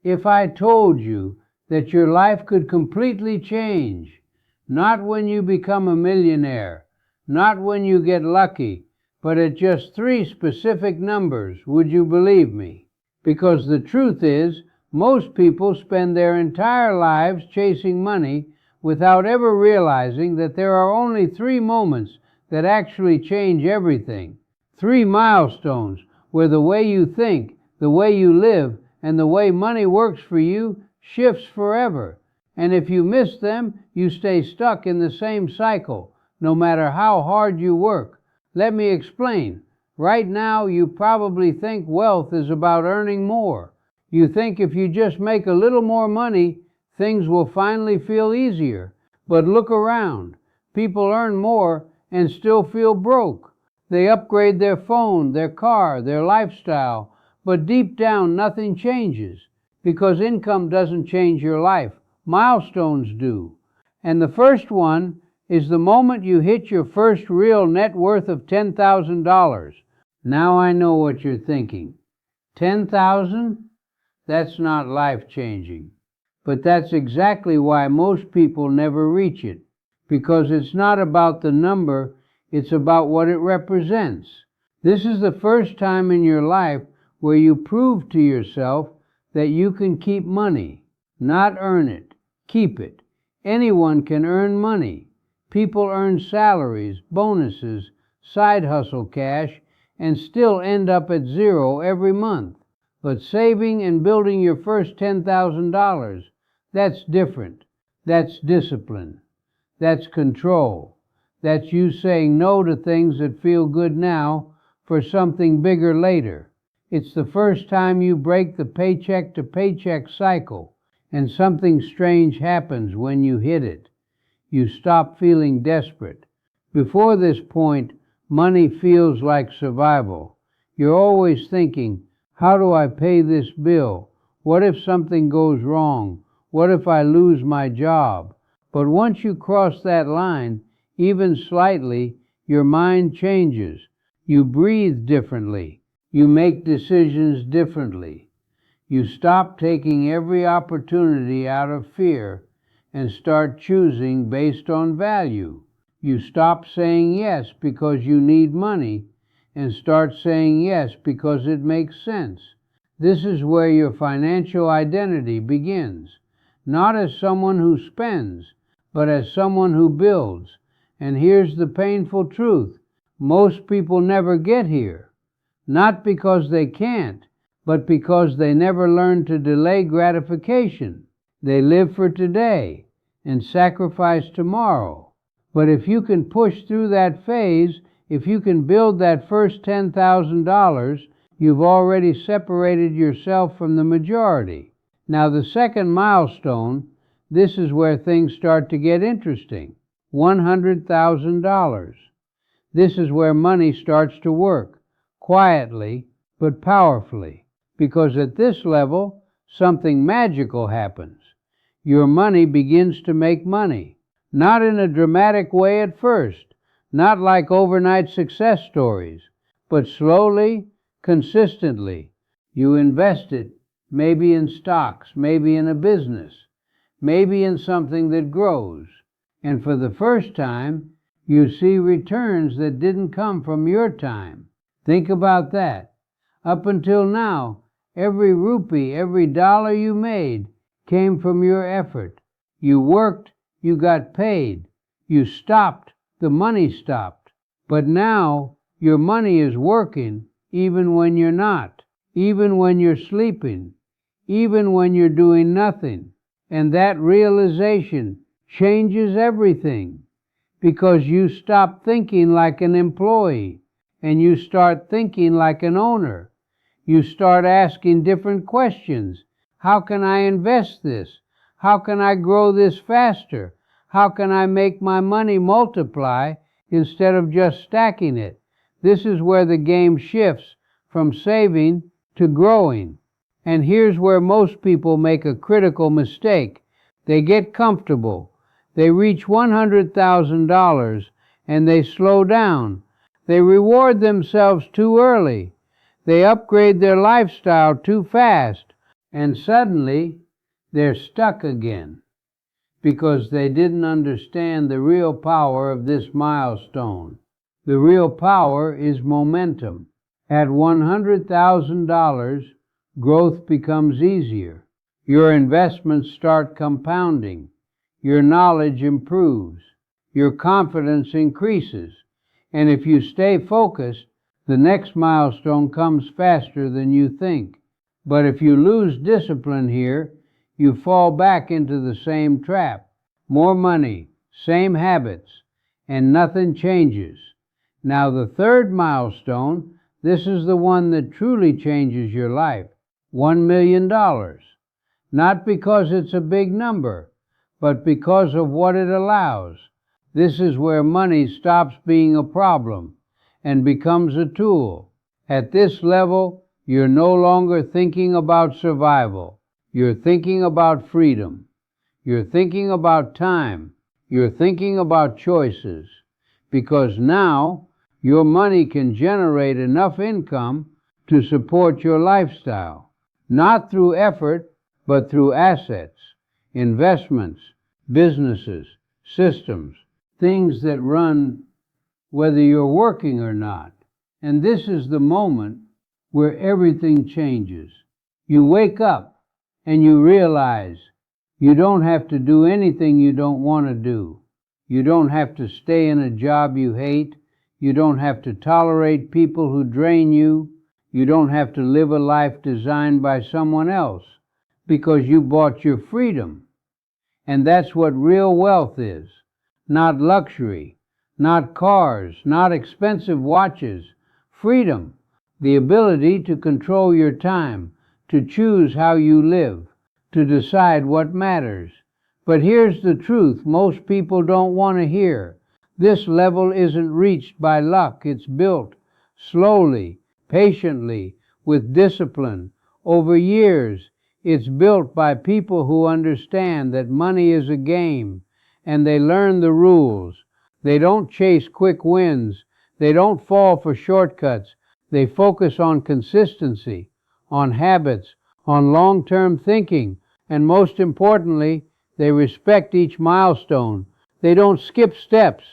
If I told you that your life could completely change, not when you become a millionaire, not when you get lucky, but at just 3 specific numbers, would you believe me? Because the truth is, most people spend their entire lives chasing money without ever realizing that there are only 3 moments that actually change everything. 3 milestones where the way you think, the way you live, and the way money works for you shifts forever. And if you miss them, you stay stuck in the same cycle, no matter how hard you work. Let me explain. Right now, you probably think wealth is about earning more. You think if you just make a little more money, things will finally feel easier. But look around. People earn more and still feel broke. They upgrade their phone, their car, their lifestyle, but deep down nothing changes, because income doesn't change your life. Milestones do. And the first one is the moment you hit your first real net worth of $10,000. Now I know what you're thinking. 10,000? That's not life-changing. But that's exactly why most people never reach it, because it's not about the number, it's about what it represents. This is the first time in your life where you prove to yourself that you can keep money, not earn it, keep it. Anyone can earn money. People earn salaries, bonuses, side hustle cash, and still end up at zero every month. But saving and building your first $10,000, that's different. That's discipline. That's control. That's you saying no to things that feel good now for something bigger later. It's the first time you break the paycheck to paycheck cycle, and something strange happens when you hit it. You stop feeling desperate. Before this point, money feels like survival. You're always thinking, how do I pay this bill? What if something goes wrong? What if I lose my job? But once you cross that line, even slightly, your mind changes. You breathe differently. You make decisions differently. You stop taking every opportunity out of fear and start choosing based on value. You stop saying yes because you need money and start saying yes because it makes sense. This is where your financial identity begins, not as someone who spends, but as someone who builds. And here's the painful truth. Most people never get here. Not because they can't, but because they never learn to delay gratification. They live for today and sacrifice tomorrow. But if you can push through that phase, if you can build that first $10,000, you've already separated yourself from the majority. Now the second milestone, this is where things start to get interesting. $100,000. This is where money starts to work. Quietly, but powerfully, because at this level, something magical happens. Your money begins to make money, not in a dramatic way at first, not like overnight success stories, but slowly, consistently. You invest it, maybe in stocks, maybe in a business, maybe in something that grows, and for the first time, you see returns that didn't come from your time. Think about that. Up until now, every rupee, every dollar you made came from your effort. You worked, you got paid. You stopped, the money stopped. But now, your money is working even when you're not, even when you're sleeping, even when you're doing nothing. And that realization changes everything, because you stop thinking like an employee and you start thinking like an owner. You start asking different questions. How can I invest this? How can I grow this faster? How can I make my money multiply instead of just stacking it? This is where the game shifts from saving to growing. And here's where most people make a critical mistake. They get comfortable. They reach $100,000 and they slow down. They reward themselves too early. They upgrade their lifestyle too fast. And suddenly, they're stuck again because they didn't understand the real power of this milestone. The real power is momentum. At $100,000, growth becomes easier. Your investments start compounding. Your knowledge improves. Your confidence increases. And if you stay focused, the next milestone comes faster than you think. But if you lose discipline here, you fall back into the same trap. More money, same habits, and nothing changes. Now the third milestone, this is the one that truly changes your life. $1 million. Not because it's a big number, but because of what it allows. This is where money stops being a problem and becomes a tool. At this level, you're no longer thinking about survival. You're thinking about freedom. You're thinking about time. You're thinking about choices. Because now, your money can generate enough income to support your lifestyle. Not through effort, but through assets, investments, businesses, systems, things that run whether you're working or not. And this is the moment where everything changes. You wake up and you realize you don't have to do anything you don't want to do. You don't have to stay in a job you hate. You don't have to tolerate people who drain you. You don't have to live a life designed by someone else because you bought your freedom. And that's what real wealth is. Not luxury, not cars, not expensive watches. Freedom, the ability to control your time, to choose how you live, to decide what matters. But here's the truth most people don't want to hear. This level isn't reached by luck. It's built slowly, patiently, with discipline, over years. It's built by people who understand that money is a game, and they learn the rules. They don't chase quick wins. They don't fall for shortcuts. They focus on consistency, on habits, on long-term thinking, and most importantly, they respect each milestone. They don't skip steps.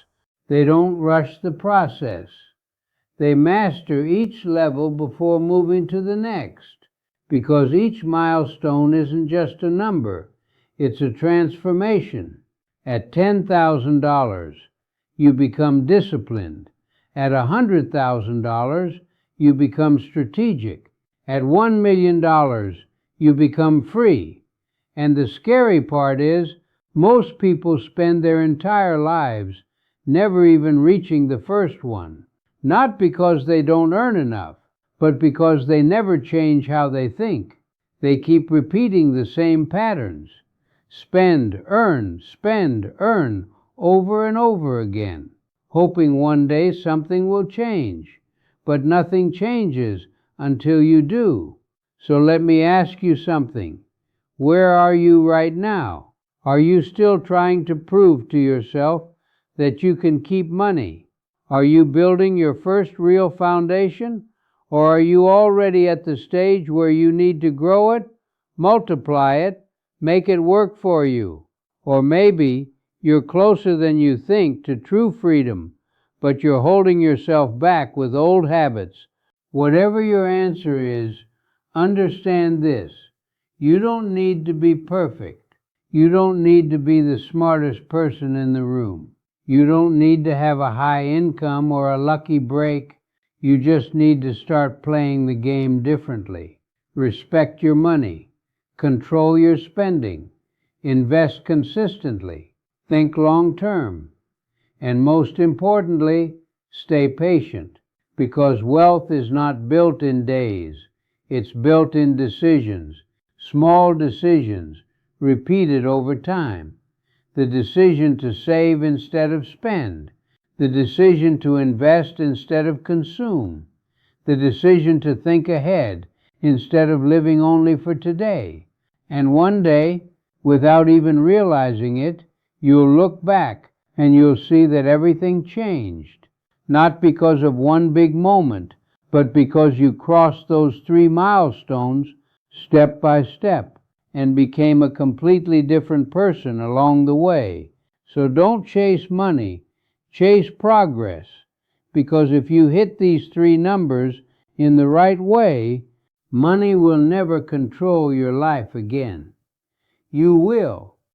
They don't rush the process. They master each level before moving to the next, because each milestone isn't just a number. It's a transformation. At $10,000, you become disciplined. At $100,000, you become strategic. At $1 million, you become free. And the scary part is, most people spend their entire lives never even reaching the first one. Not because they don't earn enough, but because they never change how they think. They keep repeating the same patterns. Spend, earn, over and over again, hoping one day something will change. But nothing changes until you do. So let me ask you something. Where are you right now? Are you still trying to prove to yourself that you can keep money? Are you building your first real foundation? Or are you already at the stage where you need to grow it, multiply it, make it work for you? Or maybe you're closer than you think to true freedom, but you're holding yourself back with old habits. Whatever your answer is, understand this. You don't need to be perfect. You don't need to be the smartest person in the room. You don't need to have a high income or a lucky break. You just need to start playing the game differently. Respect your money. Control your spending. Invest consistently. Think long term. And most importantly, stay patient, because wealth is not built in days. It's built in decisions, small decisions, repeated over time. The decision to save instead of spend. The decision to invest instead of consume. The decision to think ahead instead of living only for today. And one day, without even realizing it, you'll look back and you'll see that everything changed. Not because of one big moment, but because you crossed those 3 milestones step by step, and became a completely different person along the way. So don't chase money, chase progress. Because if you hit these three numbers in the right way, money will never control your life again. You will,